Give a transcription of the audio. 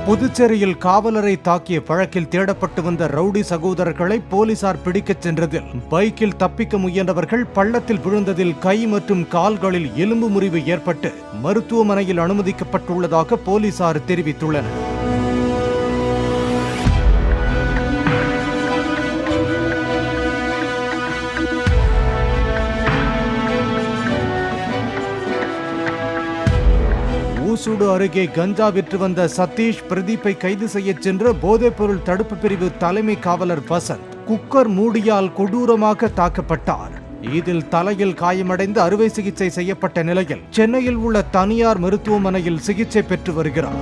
புதுச்சேரியில் காவலரை தாக்கிய வழக்கில் தேடப்பட்டு வந்த ரவுடி சகோதரர்களை போலீசார் பிடிக்கச் சென்றதில் பைக்கில் தப்பிக்க முயன்றவர்கள் பள்ளத்தில் விழுந்ததில் கை மற்றும் கால்களில் எலும்பு முறிவு ஏற்பட்டு மருத்துவமனையில் அனுமதிக்கப்பட்டுள்ளதாக போலீசார் தெரிவித்துள்ளனர். ஊசுடு அருகே கஞ்சா விற்று வந்த சதீஷ் பிரதீப்பை கைது செய்ய சென்ற போதைப்பொருள் தடுப்பு பிரிவு தலைமை காவலர் வசந்த் குக்கர் மூடியால் கொடூரமாக தாக்கப்பட்டார். இதில் தலையில் காயமடைந்து அறுவை சிகிச்சை செய்யப்பட்ட நிலையில் சென்னையில் உள்ள தனியார் மருத்துவமனையில் சிகிச்சை பெற்று வருகிறார்.